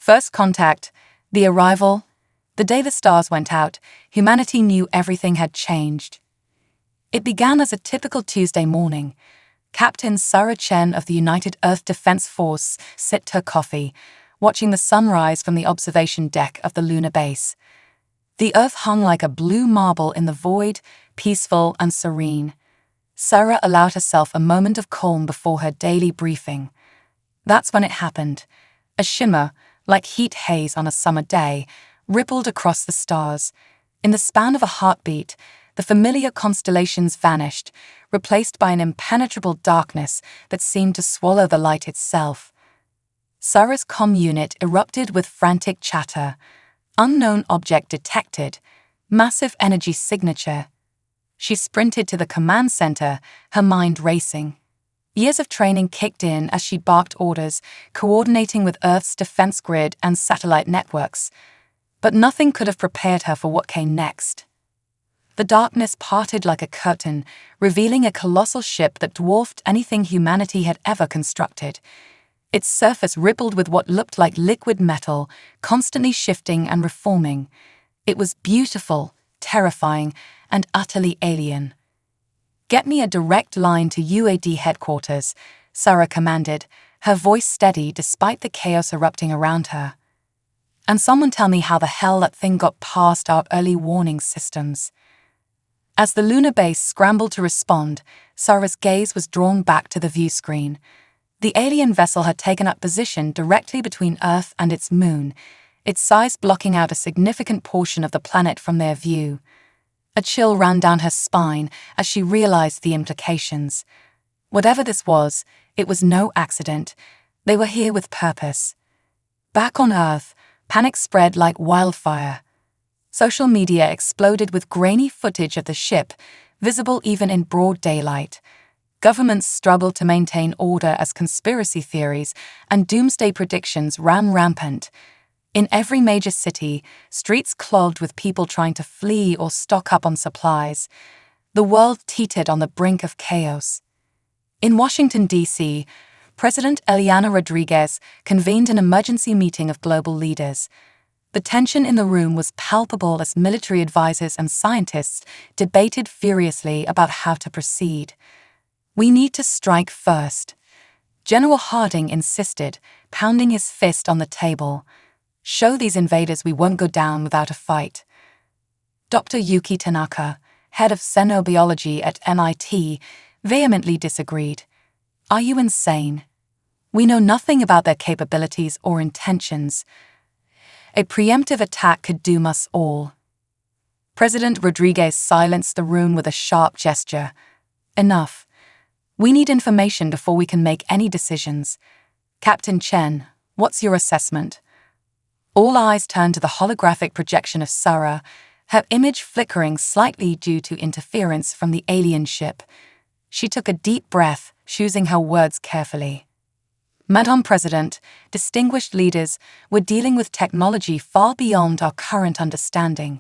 First contact, the arrival. The day the stars went out, humanity knew everything had changed. It began as a typical Tuesday morning. Captain Sarah Chen of the United Earth Defense Force sipped her coffee, watching the sunrise from the observation deck of the lunar base. The Earth hung like a blue marble in the void, peaceful and serene. Sarah allowed herself a moment of calm before her daily briefing. That's when it happened. A shimmer, like heat haze on a summer day, rippled across the stars. In the span of a heartbeat, the familiar constellations vanished, replaced by an impenetrable darkness that seemed to swallow the light itself. Sarah's comm unit erupted with frantic chatter. Unknown object detected. Massive energy signature. She sprinted to the command center, her mind racing. Years of training kicked in as she barked orders, coordinating with Earth's defense grid and satellite networks. But nothing could have prepared her for what came next. The darkness parted like a curtain, revealing a colossal ship that dwarfed anything humanity had ever constructed. Its surface rippled with what looked like liquid metal, constantly shifting and reforming. It was beautiful, terrifying, and utterly alien. "Get me a direct line to UAD headquarters," Sarah commanded, her voice steady despite the chaos erupting around her. "And someone tell me how the hell that thing got past our early warning systems." As the lunar base scrambled to respond, Sarah's gaze was drawn back to the view screen. The alien vessel had taken up position directly between Earth and its moon, its size blocking out a significant portion of the planet from their view. A chill ran down her spine as she realized the implications. Whatever this was, it was no accident. They were here with purpose. Back on Earth, panic spread like wildfire. Social media exploded with grainy footage of the ship, visible even in broad daylight. Governments struggled to maintain order as conspiracy theories and doomsday predictions ran rampant. In every major city, streets clogged with people trying to flee or stock up on supplies. The world teetered on the brink of chaos. In Washington, D.C., President Eliana Rodriguez convened an emergency meeting of global leaders. The tension in the room was palpable as military advisors and scientists debated furiously about how to proceed. "We need to strike first," General Harding insisted, pounding his fist on the table. "Show these invaders we won't go down without a fight." Dr. Yuki Tanaka, head of xenobiology at MIT, vehemently disagreed. "Are you insane? We know nothing about their capabilities or intentions. A preemptive attack could doom us all." President Rodriguez silenced the room with a sharp gesture. "Enough. We need information before we can make any decisions. Captain Chen, what's your assessment?" All eyes turned to the holographic projection of Sarah, her image flickering slightly due to interference from the alien ship. She took a deep breath, choosing her words carefully. "Madam President, distinguished leaders, we're dealing with technology far beyond our current understanding.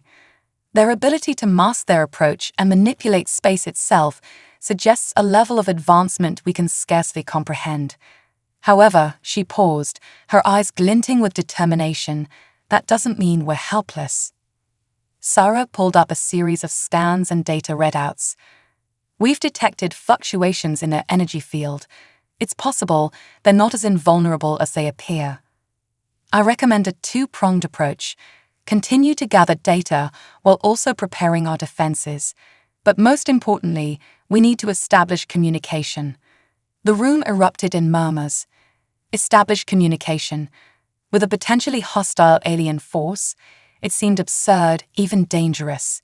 Their ability to mask their approach and manipulate space itself suggests a level of advancement we can scarcely comprehend." However, she paused, her eyes glinting with determination. "That doesn't mean we're helpless." Sarah pulled up a series of scans and data readouts. "We've detected fluctuations in their energy field. It's possible they're not as invulnerable as they appear. I recommend a two-pronged approach. Continue to gather data while also preparing our defenses. But most importantly, we need to establish communication." The room erupted in murmurs. Establish communication. With a potentially hostile alien force, it seemed absurd, even dangerous.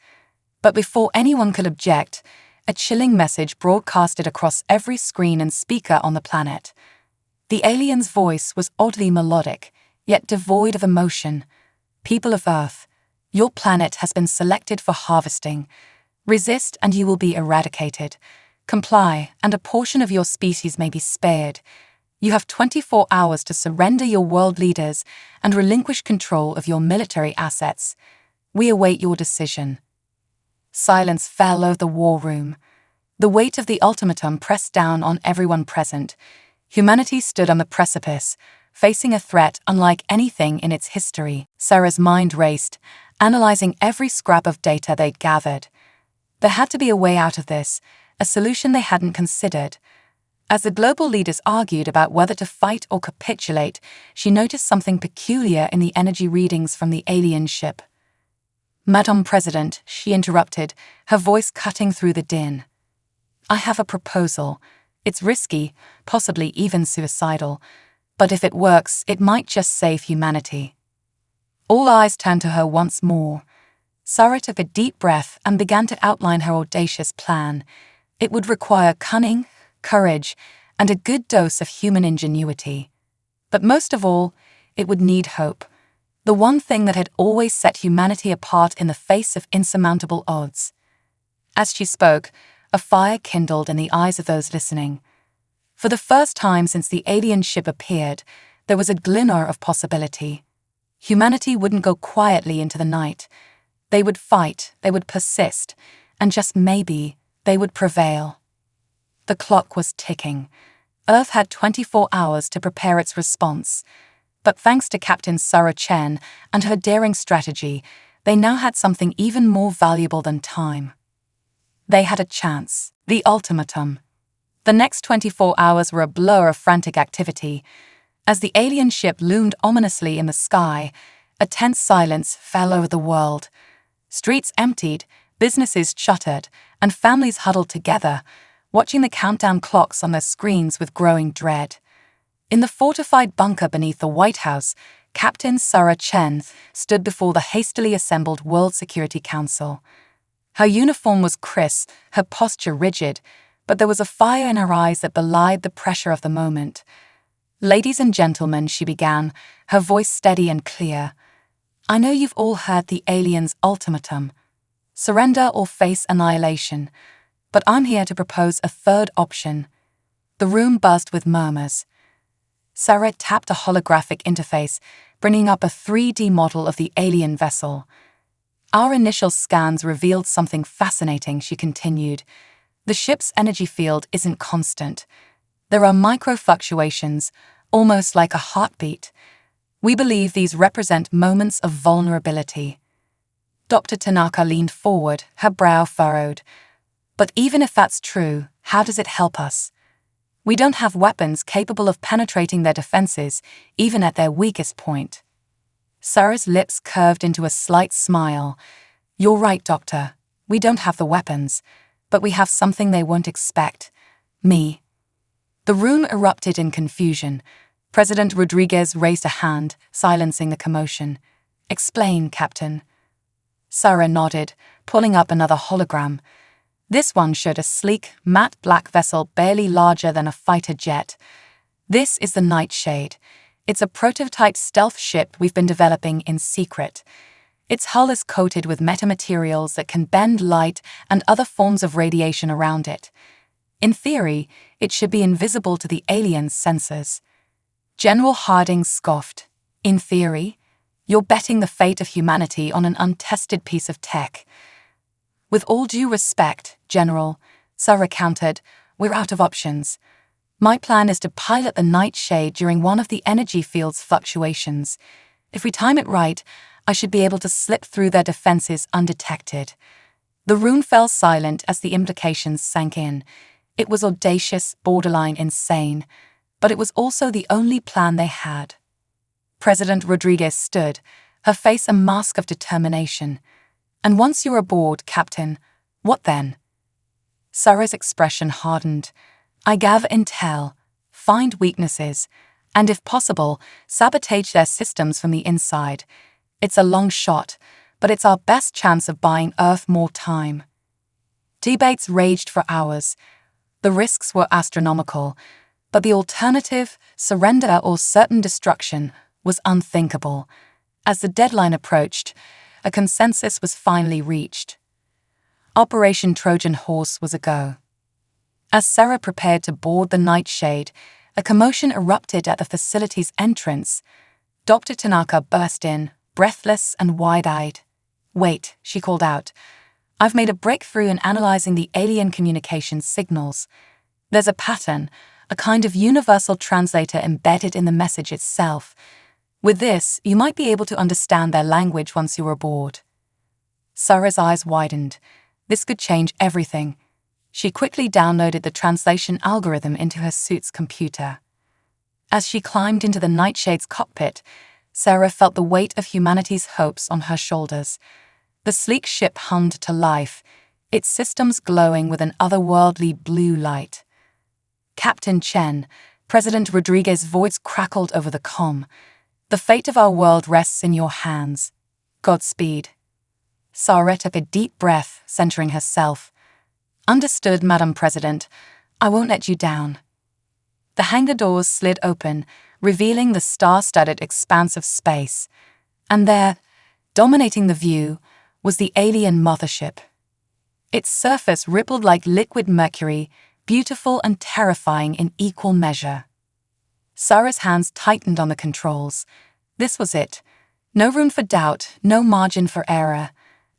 But before anyone could object, a chilling message broadcasted across every screen and speaker on the planet. The alien's voice was oddly melodic, yet devoid of emotion. "People of Earth, your planet has been selected for harvesting. Resist and you will be eradicated. Comply and a portion of your species may be spared. You have 24 hours to surrender your world leaders and relinquish control of your military assets. We await your decision." Silence fell over the war room. The weight of the ultimatum pressed down on everyone present. Humanity stood on the precipice, facing a threat unlike anything in its history. Sarah's mind raced, analyzing every scrap of data they'd gathered. There had to be a way out of this, a solution they hadn't considered. As the global leaders argued about whether to fight or capitulate, she noticed something peculiar in the energy readings from the alien ship. "Madame President," she interrupted, her voice cutting through the din. "I have a proposal. It's risky, possibly even suicidal, but if it works, it might just save humanity." All eyes turned to her once more. Sarah took a deep breath and began to outline her audacious plan. It would require cunning, courage, and a good dose of human ingenuity. But most of all, it would need hope. The one thing that had always set humanity apart in the face of insurmountable odds. As she spoke, a fire kindled in the eyes of those listening. For the first time since the alien ship appeared, there was a glimmer of possibility. Humanity wouldn't go quietly into the night. They would fight, they would persist, and just maybe, they would prevail. The clock was ticking. Earth had 24 hours to prepare its response. But thanks to Captain Sarah Chen and her daring strategy, they now had something even more valuable than time. They had a chance, the ultimatum. The next 24 hours were a blur of frantic activity. As the alien ship loomed ominously in the sky, a tense silence fell over the world. Streets emptied, businesses shuttered, and families huddled together, watching the countdown clocks on their screens with growing dread. In the fortified bunker beneath the White House, Captain Sarah Chen stood before the hastily assembled World Security Council. Her uniform was crisp, her posture rigid, but there was a fire in her eyes that belied the pressure of the moment. "Ladies and gentlemen," she began, her voice steady and clear. "I know you've all heard the aliens' ultimatum. Surrender or face annihilation. But I'm here to propose a third option." The room buzzed with murmurs. Sarah tapped a holographic interface, bringing up a 3D model of the alien vessel. "Our initial scans revealed something fascinating," she continued. "The ship's energy field isn't constant. There are micro-fluctuations, almost like a heartbeat. We believe these represent moments of vulnerability." Dr. Tanaka leaned forward, her brow furrowed. "But even if that's true, how does it help us? We don't have weapons capable of penetrating their defenses, even at their weakest point." Sarah's lips curved into a slight smile. "You're right, Doctor. We don't have the weapons, but we have something they won't expect. Me." The room erupted in confusion. President Rodriguez raised a hand, silencing the commotion. "Explain, Captain." Sarah nodded, pulling up another hologram. This one showed a sleek, matte black vessel barely larger than a fighter jet. "This is the Nightshade. It's a prototype stealth ship we've been developing in secret. Its hull is coated with metamaterials that can bend light and other forms of radiation around it. In theory, it should be invisible to the aliens' sensors." General Harding scoffed. "In theory? You're betting the fate of humanity on an untested piece of tech." "With all due respect, General," Sarah countered, "we're out of options. My plan is to pilot the Nightshade during one of the energy field's fluctuations. If we time it right, I should be able to slip through their defenses undetected." The room fell silent as the implications sank in. It was audacious, borderline insane, but it was also the only plan they had. President Rodriguez stood, her face a mask of determination. "And once you're aboard, Captain, what then?" Sarah's expression hardened. "I gather intel, find weaknesses, and if possible, sabotage their systems from the inside. It's a long shot, but it's our best chance of buying Earth more time." Debates raged for hours. The risks were astronomical, but the alternative, surrender or certain destruction, was unthinkable. As the deadline approached, a consensus was finally reached. Operation Trojan Horse was a go. As Sarah prepared to board the Nightshade, a commotion erupted at the facility's entrance. Dr. Tanaka burst in, breathless and wide-eyed. "Wait," she called out. "I've made a breakthrough in analyzing the alien communication signals. There's a pattern, a kind of universal translator embedded in the message itself. With this, you might be able to understand their language once you're aboard. Sarah's eyes widened. This could change everything. She quickly downloaded the translation algorithm into her suit's computer. As she climbed into the Nightshade's cockpit, Sarah felt the weight of humanity's hopes on her shoulders. The sleek ship hummed to life, its systems glowing with an otherworldly blue light. "Captain Chen," President Rodriguez's voice crackled over the comm. "The fate of our world rests in your hands. Godspeed." Sarah took a deep breath, centering herself. "Understood, Madam President. I won't let you down." The hangar doors slid open, revealing the star-studded expanse of space. And there, dominating the view, was the alien mothership. Its surface rippled like liquid mercury, beautiful and terrifying in equal measure. Sarah's hands tightened on the controls. This was it. No room for doubt, no margin for error.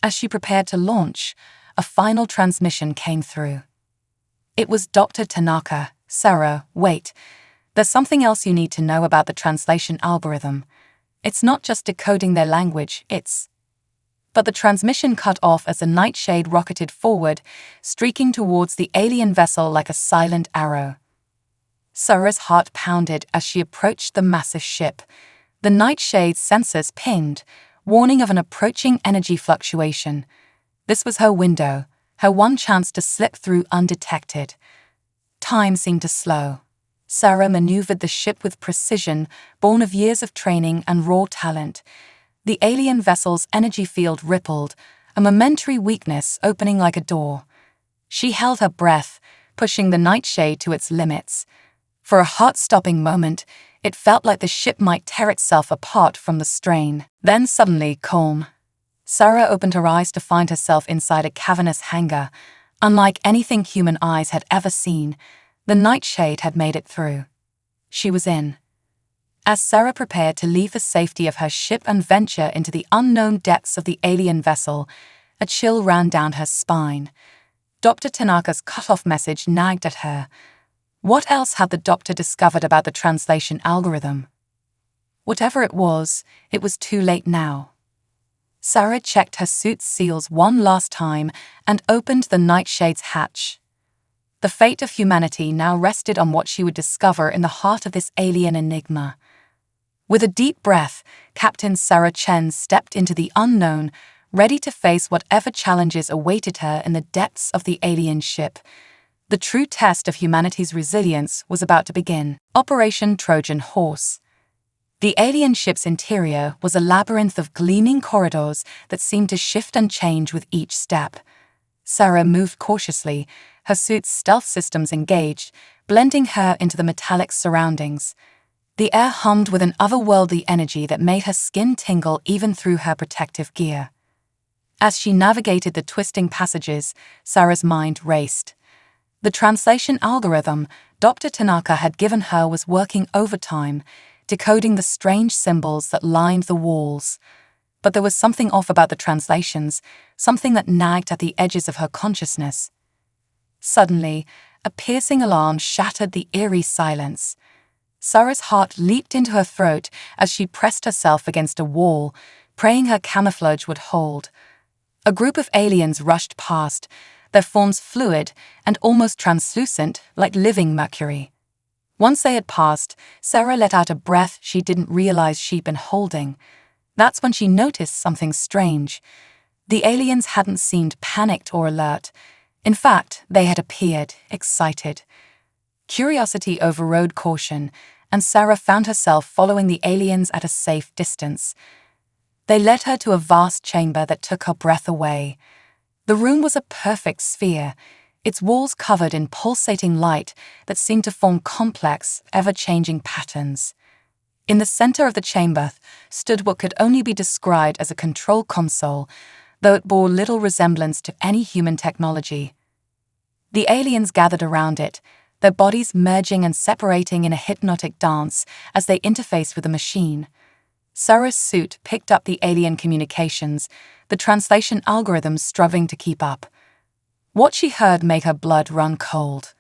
As she prepared to launch, a final transmission came through. It was Dr. Tanaka. "Sarah, wait. There's something else you need to know about the translation algorithm. It's not just decoding their language, it's..." But the transmission cut off as the Nightshade rocketed forward, streaking towards the alien vessel like a silent arrow. Sarah's heart pounded as she approached the massive ship. The Nightshade's sensors pinged, warning of an approaching energy fluctuation. This was her window, her one chance to slip through undetected. Time seemed to slow. Sarah maneuvered the ship with precision, born of years of training and raw talent. The alien vessel's energy field rippled, a momentary weakness opening like a door. She held her breath, pushing the Nightshade to its limits. For a heart-stopping moment, it felt like the ship might tear itself apart from the strain. Then suddenly, calm. Sarah opened her eyes to find herself inside a cavernous hangar. Unlike anything human eyes had ever seen, the Nightshade had made it through. She was in. As Sarah prepared to leave the safety of her ship and venture into the unknown depths of the alien vessel, a chill ran down her spine. Dr. Tanaka's cut-off message nagged at her. What else had the doctor discovered about the translation algorithm? Whatever it was too late now. Sarah checked her suit's seals one last time and opened the Nightshade's hatch. The fate of humanity now rested on what she would discover in the heart of this alien enigma. With a deep breath, Captain Sarah Chen stepped into the unknown, ready to face whatever challenges awaited her in the depths of the alien ship. The true test of humanity's resilience was about to begin. Operation Trojan Horse. The alien ship's interior was a labyrinth of gleaming corridors that seemed to shift and change with each step. Sarah moved cautiously, her suit's stealth systems engaged, blending her into the metallic surroundings. The air hummed with an otherworldly energy that made her skin tingle even through her protective gear. As she navigated the twisting passages, Sarah's mind raced. The translation algorithm Dr. Tanaka had given her was working overtime, decoding the strange symbols that lined the walls. But there was something off about the translations, something that nagged at the edges of her consciousness. Suddenly, a piercing alarm shattered the eerie silence. Sarah's heart leaped into her throat as she pressed herself against a wall, praying her camouflage would hold. A group of aliens rushed past, their forms fluid and almost translucent like living mercury. Once they had passed, Sarah let out a breath she didn't realize she'd been holding. That's when she noticed something strange. The aliens hadn't seemed panicked or alert. In fact, they had appeared excited. Curiosity overrode caution, and Sarah found herself following the aliens at a safe distance. They led her to a vast chamber that took her breath away. The room was a perfect sphere, its walls covered in pulsating light that seemed to form complex, ever-changing patterns. In the center of the chamber stood what could only be described as a control console, though it bore little resemblance to any human technology. The aliens gathered around it, their bodies merging and separating in a hypnotic dance as they interfaced with the machine. Sarah's suit picked up the alien communications, the translation algorithms struggling to keep up. What she heard made her blood run cold.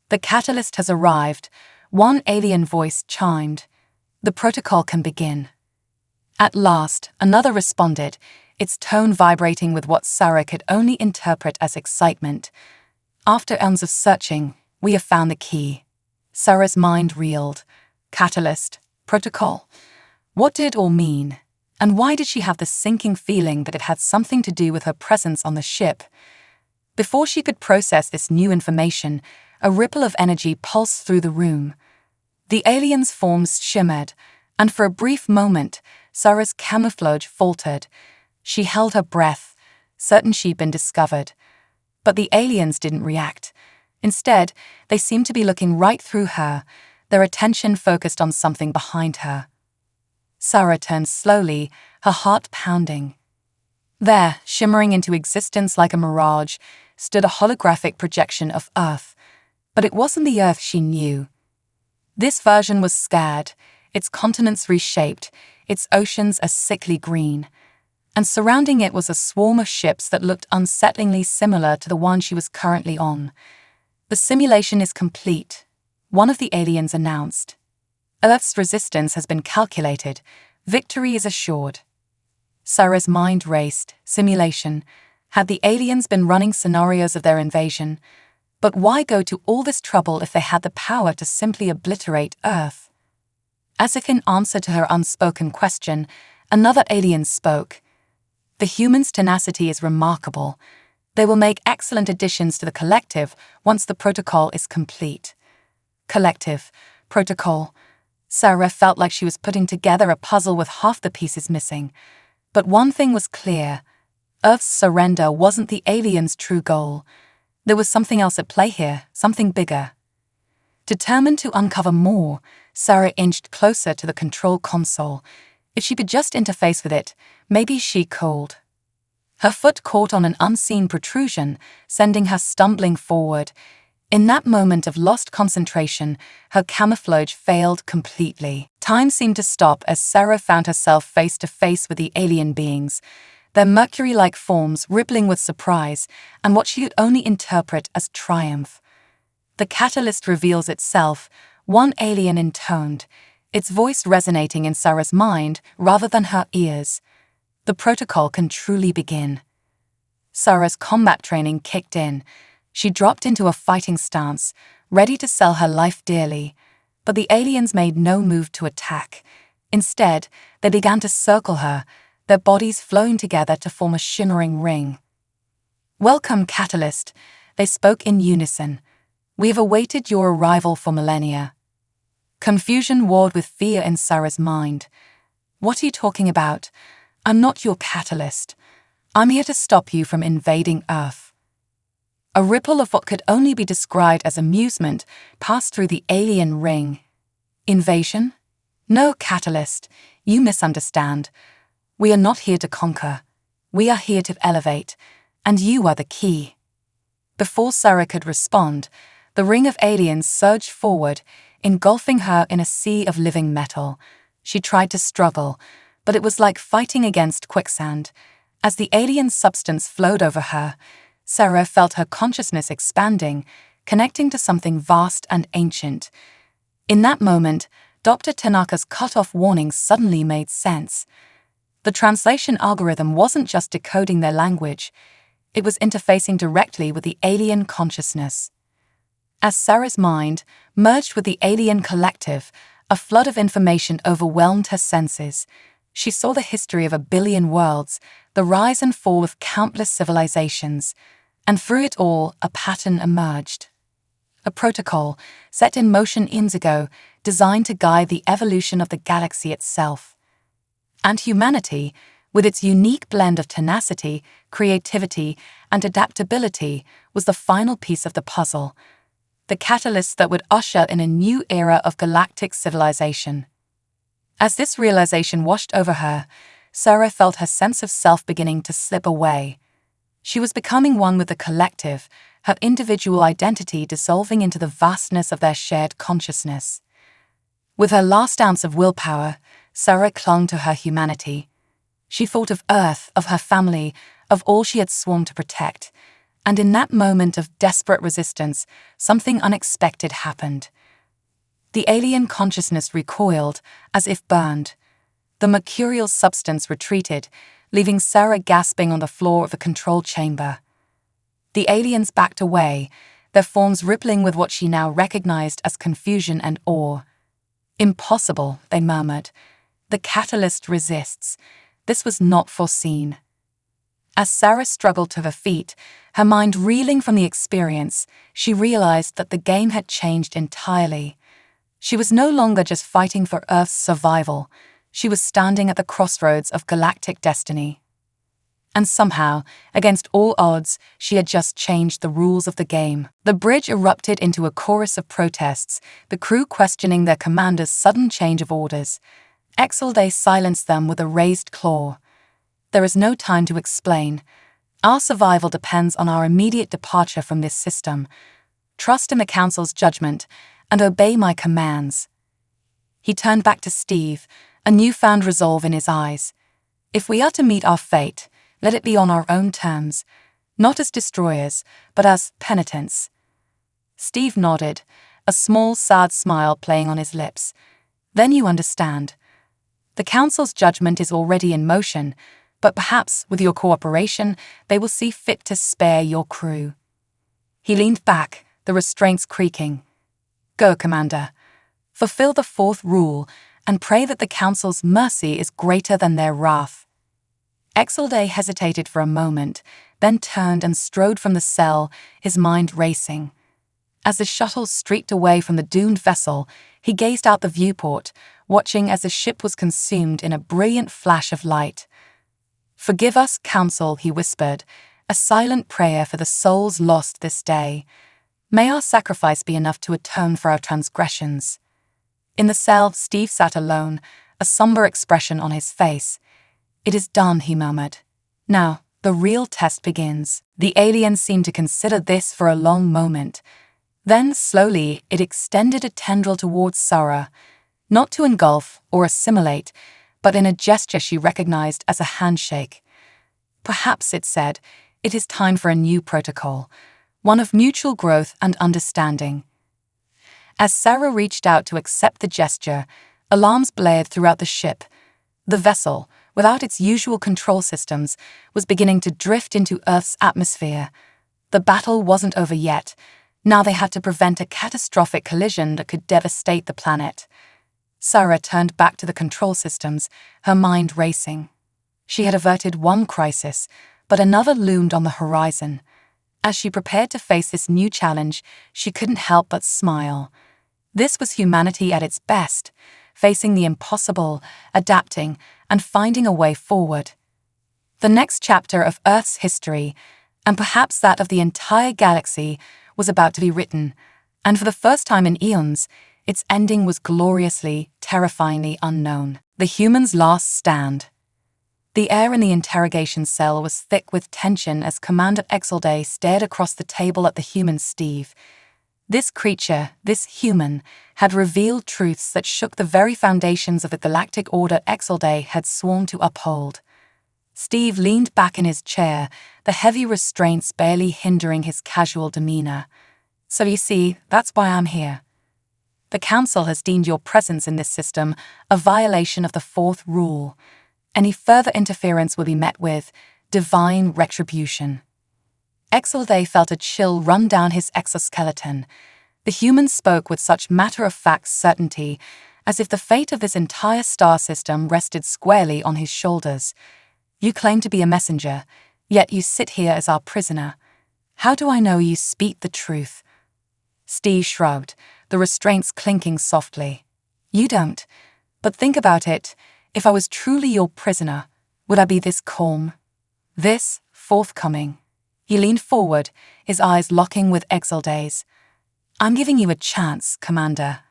The catalyst has arrived, one alien voice chimed. The protocol can begin. At last, another responded, its tone vibrating with what Sarah could only interpret as excitement. After eons of searching, we have found the key. Sarah's mind reeled. Catalyst, protocol. What did it all mean? And why did she have the sinking feeling that it had something to do with her presence on the ship? Before she could process this new information, a ripple of energy pulsed through the room. The alien's forms shimmered, and for a brief moment, Sarah's camouflage faltered. She held her breath, certain she'd been discovered. But the aliens didn't react. Instead, they seemed to be looking right through her, their attention focused on something behind her. Sarah turned slowly, her heart pounding. There, shimmering into existence like a mirage, stood a holographic projection of Earth. But it wasn't the Earth she knew. This version was scared, its continents reshaped, its oceans a sickly green. And surrounding it was a swarm of ships that looked unsettlingly similar to the one she was currently on. The simulation is complete, one of the aliens announced. Earth's resistance has been calculated. Victory is assured. Sarah's mind raced. Simulation. Had the aliens been running scenarios of their invasion? But why go to all this trouble if they had the power to simply obliterate Earth? As if in answer to her unspoken question, another alien spoke. The humans' tenacity is remarkable. They will make excellent additions to the collective once the protocol is complete. Collective, protocol. Sarah felt like she was putting together a puzzle with half the pieces missing. But one thing was clear. Earth's surrender wasn't the aliens' true goal. There was something else at play here, something bigger. Determined to uncover more, Sarah inched closer to the control console. If she could just interface with it, maybe she could. Her foot caught on an unseen protrusion, sending her stumbling forward. In that moment of lost concentration, her camouflage failed completely. Time seemed to stop as Sarah found herself face to face with the alien beings, their mercury-like forms rippling with surprise and what she could only interpret as triumph. The catalyst reveals itself, one alien intoned, its voice resonating in Sarah's mind rather than her ears. The protocol can truly begin. Sarah's combat training kicked in. She dropped into a fighting stance, ready to sell her life dearly. But the aliens made no move to attack. Instead, they began to circle her, their bodies flowing together to form a shimmering ring. "Welcome, Catalyst," they spoke in unison. "We have awaited your arrival for millennia." Confusion warred with fear in Sarah's mind. "What are you talking about? I'm not your catalyst. I'm here to stop you from invading Earth." A ripple of what could only be described as amusement passed through the alien ring. "Invasion? No, Catalyst, you misunderstand. We are not here to conquer. We are here to elevate, and you are the key." Before Sarah could respond, the ring of aliens surged forward, engulfing her in a sea of living metal. She tried to struggle, but it was like fighting against quicksand. As the alien substance flowed over her, Sarah felt her consciousness expanding, connecting to something vast and ancient. In that moment, Dr. Tanaka's cut-off warning suddenly made sense. The translation algorithm wasn't just decoding their language, it was interfacing directly with the alien consciousness. As Sarah's mind merged with the alien collective, a flood of information overwhelmed her senses. She saw the history of 1 billion worlds, the rise and fall of countless civilizations, and through it all, a pattern emerged. A protocol set in motion eons ago, designed to guide the evolution of the galaxy itself. And humanity, with its unique blend of tenacity, creativity, and adaptability, was the final piece of the puzzle, the catalyst that would usher in a new era of galactic civilization. As this realization washed over her, Sarah felt her sense of self beginning to slip away. She was becoming one with the collective, her individual identity dissolving into the vastness of their shared consciousness. With her last ounce of willpower, Sarah clung to her humanity. She thought of Earth, of her family, of all she had sworn to protect. And in that moment of desperate resistance, something unexpected happened. The alien consciousness recoiled, as if burned. The mercurial substance retreated, leaving Sarah gasping on the floor of the control chamber. The aliens backed away, their forms rippling with what she now recognized as confusion and awe. "Impossible," they murmured. "The catalyst resists. This was not foreseen." As Sarah struggled to her feet, her mind reeling from the experience, she realized that the game had changed entirely. She was no longer just fighting for Earth's survival. She was standing at the crossroads of galactic destiny. And somehow, against all odds, she had just changed the rules of the game. The bridge erupted into a chorus of protests, the crew questioning their commander's sudden change of orders. Exalday silenced them with a raised claw. "There is no time to explain. Our survival depends on our immediate departure from this system. Trust in the Council's judgment and obey my commands." He turned back to Steve, a newfound resolve in his eyes. "If we are to meet our fate, let it be on our own terms, not as destroyers, but as penitents." Steve nodded, a small, sad smile playing on his lips. "Then you understand. The Council's judgment is already in motion, but perhaps, with your cooperation, they will see fit to spare your crew." He leaned back, the restraints creaking. "Go, Commander. Fulfill the fourth rule, and pray that the Council's mercy is greater than their wrath." Exalday hesitated for a moment, then turned and strode from the cell, his mind racing. As the shuttle streaked away from the doomed vessel, he gazed out the viewport, watching as the ship was consumed in a brilliant flash of light. "Forgive us, Council," he whispered, a silent prayer for the souls lost this day. "May our sacrifice be enough to atone for our transgressions." In the cell, Steve sat alone, a somber expression on his face. "It is done," he murmured. "Now, the real test begins." The alien seemed to consider this for a long moment. Then, slowly, it extended a tendril towards Sarah, not to engulf or assimilate, but in a gesture she recognized as a handshake. "Perhaps," it said, "it is time for a new protocol, one of mutual growth and understanding." As Sarah reached out to accept the gesture, alarms blared throughout the ship. The vessel, without its usual control systems, was beginning to drift into Earth's atmosphere. The battle wasn't over yet. Now they had to prevent a catastrophic collision that could devastate the planet. Sarah turned back to the control systems, her mind racing. She had averted one crisis, but another loomed on the horizon. As she prepared to face this new challenge, she couldn't help but smile. This was humanity at its best, facing the impossible, adapting, and finding a way forward. The next chapter of Earth's history, and perhaps that of the entire galaxy, was about to be written, and for the first time in eons, its ending was gloriously, terrifyingly unknown. The human's last stand. The air in the interrogation cell was thick with tension as Commander Exalday stared across the table at the human Steve. This creature, this human, had revealed truths that shook the very foundations of the galactic order Exalday had sworn to uphold. Steve leaned back in his chair, the heavy restraints barely hindering his casual demeanor. "So you see, that's why I'm here. The Council has deemed your presence in this system a violation of the fourth rule. Any further interference will be met with divine retribution." Exalday felt a chill run down his exoskeleton. The human spoke with such matter-of-fact certainty, as if the fate of this entire star system rested squarely on his shoulders. "You claim to be a messenger, yet you sit here as our prisoner. How do I know you speak the truth?" Steve shrugged, the restraints clinking softly. "You don't. But think about it. If I was truly your prisoner, would I be this calm? This forthcoming?" He leaned forward, his eyes locking with Exalday's. "I'm giving you a chance, Commander.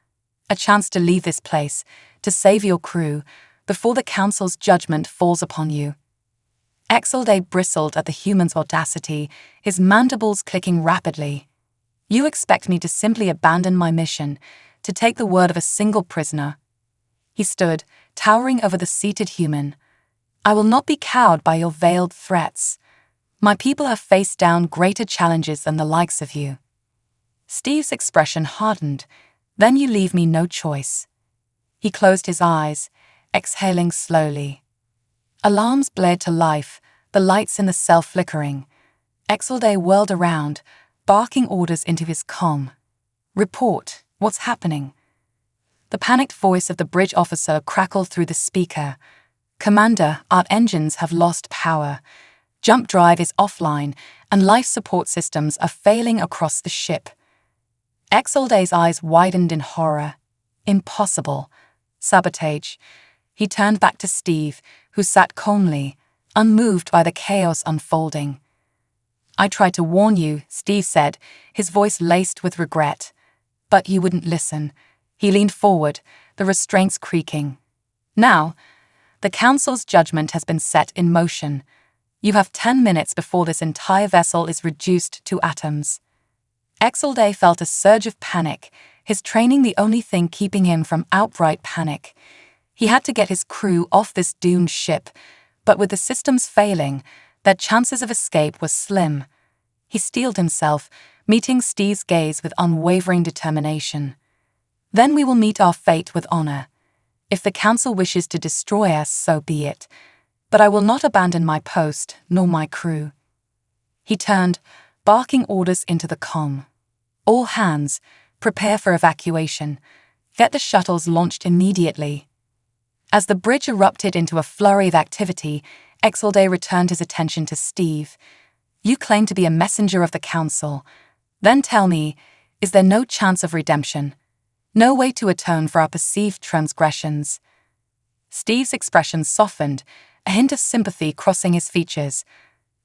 A chance to leave this place, to save your crew, before the Council's judgment falls upon you." Exalday bristled at the human's audacity, his mandibles clicking rapidly. "You expect me to simply abandon my mission, to take the word of a single prisoner?" He stood, towering over the seated human. "I will not be cowed by your veiled threats." My people have faced down greater challenges than the likes of you. Steve's expression hardened. Then you leave me no choice. He closed his eyes, exhaling slowly. Alarms blared to life, the lights in the cell flickering. Exalday whirled around, barking orders into his comm. Report, what's happening? The panicked voice of the bridge officer crackled through the speaker. Commander, our engines have lost power. Jump drive is offline, and life support systems are failing across the ship. Exalday's eyes widened in horror. Impossible. Sabotage. He turned back to Steve, who sat calmly, unmoved by the chaos unfolding. I tried to warn you, Steve said, his voice laced with regret. But you wouldn't listen. He leaned forward, the restraints creaking. Now, the Council's judgment has been set in motion. You have 10 minutes before this entire vessel is reduced to atoms. Exalday felt a surge of panic, his training the only thing keeping him from outright panic. He had to get his crew off this doomed ship, but with the systems failing, their chances of escape were slim. He steeled himself, meeting Steve's gaze with unwavering determination. Then we will meet our fate with honor. If the Council wishes to destroy us, so be it. But I will not abandon my post, nor my crew. He turned, barking orders into the comm. All hands, prepare for evacuation. Get the shuttles launched immediately. As the bridge erupted into a flurry of activity, Exalday returned his attention to Steve. You claim to be a messenger of the Council. Then tell me, is there no chance of redemption? No way to atone for our perceived transgressions? Steve's expression softened, a hint of sympathy crossing his features.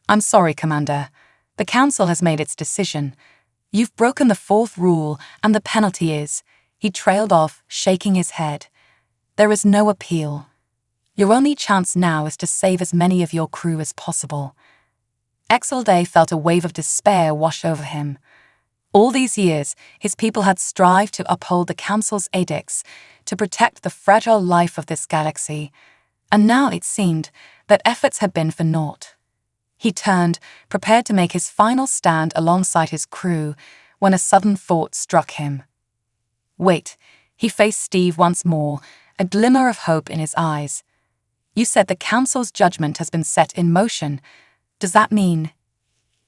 I'm sorry, Commander. The Council has made its decision. You've broken the fourth rule, and the penalty is... He trailed off, shaking his head. There is no appeal. Your only chance now is to save as many of your crew as possible. Exalday felt a wave of despair wash over him. All these years, his people had strived to uphold the Council's edicts, to protect the fragile life of this galaxy, and now it seemed that efforts had been for naught. He turned, prepared to make his final stand alongside his crew, when a sudden thought struck him. Wait, he faced Steve once more, a glimmer of hope in his eyes. You said the Council's judgment has been set in motion. Does that mean...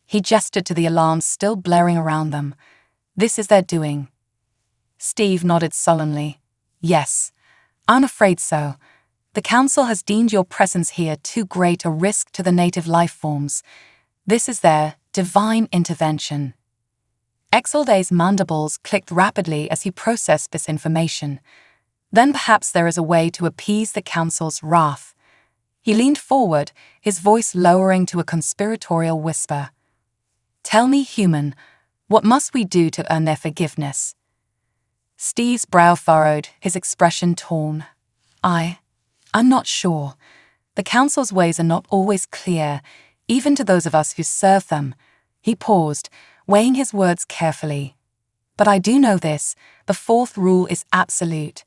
He gestured to the alarms still blaring around them. This is their doing. Steve nodded sullenly. Yes, I'm afraid so. The Council has deemed your presence here too great a risk to the native life forms. This is their divine intervention. Exalday's mandibles clicked rapidly as he processed this information. Then perhaps there is a way to appease the Council's wrath. He leaned forward, his voice lowering to a conspiratorial whisper. Tell me, human, what must we do to earn their forgiveness? Steve's brow furrowed, his expression torn. I'm not sure. The Council's ways are not always clear, even to those of us who serve them. He paused, weighing his words carefully. But I do know this, the fourth rule is absolute.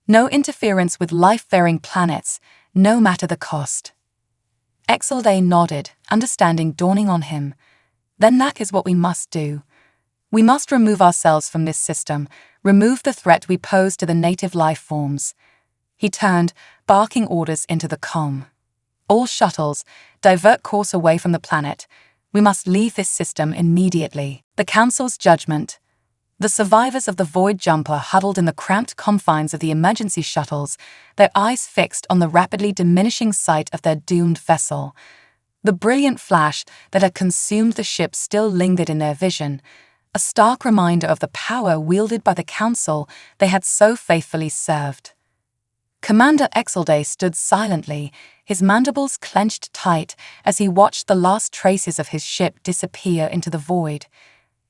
No interference with life-bearing planets, no matter the cost. Exalday nodded, understanding dawning on him. Then that is what we must do. We must remove ourselves from this system, remove the threat we pose to the native life forms. He turned, barking orders into the comm. All shuttles, divert course away from the planet. We must leave this system immediately. The Council's judgment. The survivors of the Void Jumper huddled in the cramped confines of the emergency shuttles, their eyes fixed on the rapidly diminishing sight of their doomed vessel. The brilliant flash that had consumed the ship still lingered in their vision, a stark reminder of the power wielded by the Council they had so faithfully served. Commander Exalday stood silently, his mandibles clenched tight as he watched the last traces of his ship disappear into the void.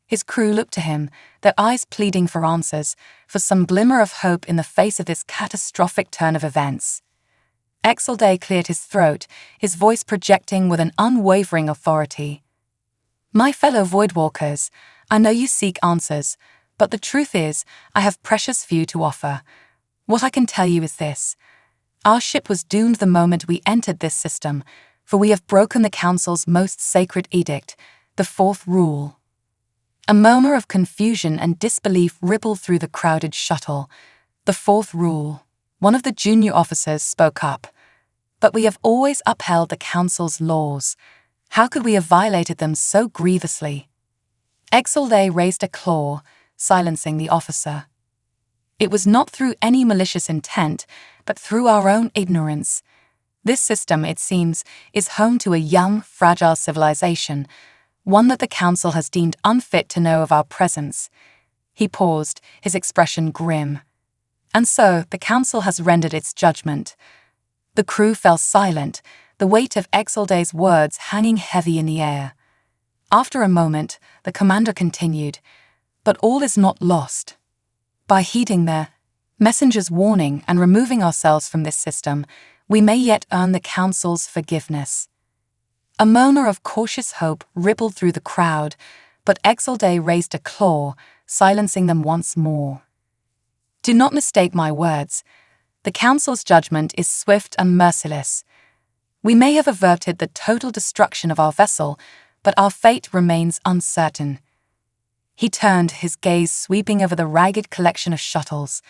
His crew looked to him, their eyes pleading for answers, for some glimmer of hope in the face of this catastrophic turn of events. Exalday cleared his throat, his voice projecting with an unwavering authority. My fellow Voidwalkers, I know you seek answers, but the truth is, I have precious few to offer. What I can tell you is this. Our ship was doomed the moment we entered this system, for we have broken the Council's most sacred edict, the fourth rule." A murmur of confusion and disbelief rippled through the crowded shuttle. "The fourth rule," one of the junior officers spoke up. "But we have always upheld the Council's laws. How could we have violated them so grievously?" Exalday raised a claw, silencing the officer. "It was not through any malicious intent, but through our own ignorance. This system, it seems, is home to a young, fragile civilization, one that the Council has deemed unfit to know of our presence." He paused, his expression grim. "And so, the Council has rendered its judgment." The crew fell silent, the weight of Exalday's words hanging heavy in the air. After a moment, the commander continued, "But all is not lost. By heeding the messenger's warning and removing ourselves from this system, we may yet earn the Council's forgiveness." A murmur of cautious hope rippled through the crowd, but Exalday raised a claw, silencing them once more. "Do not mistake my words. The Council's judgment is swift and merciless. We may have averted the total destruction of our vessel, but our fate remains uncertain." He turned, his gaze sweeping over the ragged collection of shuttles.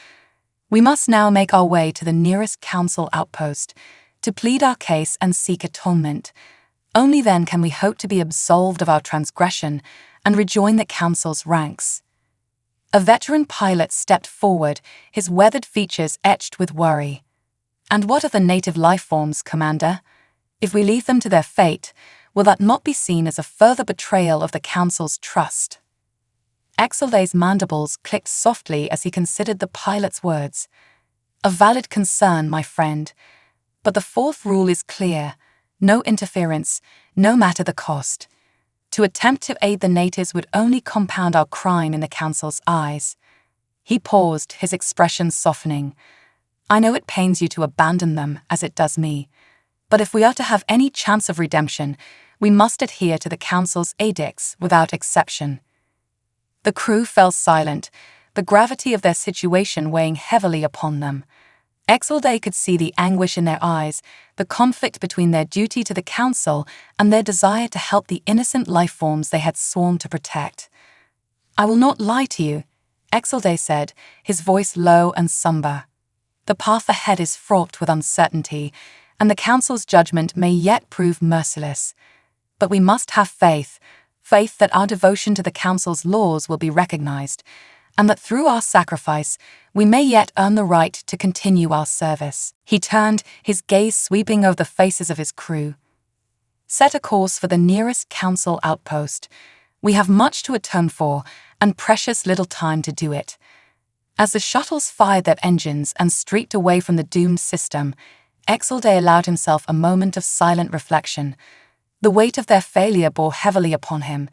"We must now make our way to the nearest Council outpost, to plead our case and seek atonement. Only then can we hope to be absolved of our transgression and rejoin the Council's ranks." A veteran pilot stepped forward, his weathered features etched with worry. "And what of the native life forms, Commander? If we leave them to their fate, will that not be seen as a further betrayal of the Council's trust?" Exalday's mandibles clicked softly as he considered the pilot's words. "A valid concern, my friend. But the fourth rule is clear: no interference, no matter the cost. To attempt to aid the natives would only compound our crime in the Council's eyes." He paused, his expression softening. "I know it pains you to abandon them, as it does me. But if we are to have any chance of redemption, we must adhere to the Council's edicts without exception." The crew fell silent, the gravity of their situation weighing heavily upon them. Exalday could see the anguish in their eyes, the conflict between their duty to the Council and their desire to help the innocent life forms they had sworn to protect. "I will not lie to you," Exalday said, his voice low and somber. "The path ahead is fraught with uncertainty, and the Council's judgment may yet prove merciless. But we must have faith that our devotion to the Council's laws will be recognized, and that through our sacrifice, we may yet earn the right to continue our service." He turned, his gaze sweeping over the faces of his crew. "Set a course for the nearest Council outpost. We have much to atone for, and precious little time to do it." As the shuttles fired their engines and streaked away from the doomed system, Exalday allowed himself a moment of silent reflection. The weight of their failure bore heavily upon him,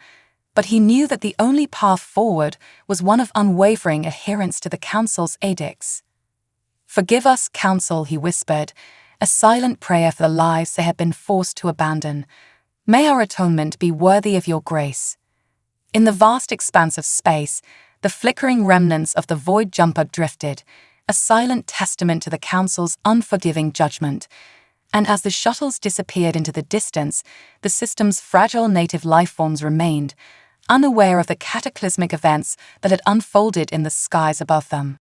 but he knew that the only path forward was one of unwavering adherence to the Council's edicts. "Forgive us, Council," he whispered, a silent prayer for the lives they had been forced to abandon. "May our atonement be worthy of your grace." In the vast expanse of space, the flickering remnants of the Void Jumper drifted, a silent testament to the Council's unforgiving judgment. And as the shuttles disappeared into the distance, the system's fragile native life forms remained, unaware of the cataclysmic events that had unfolded in the skies above them.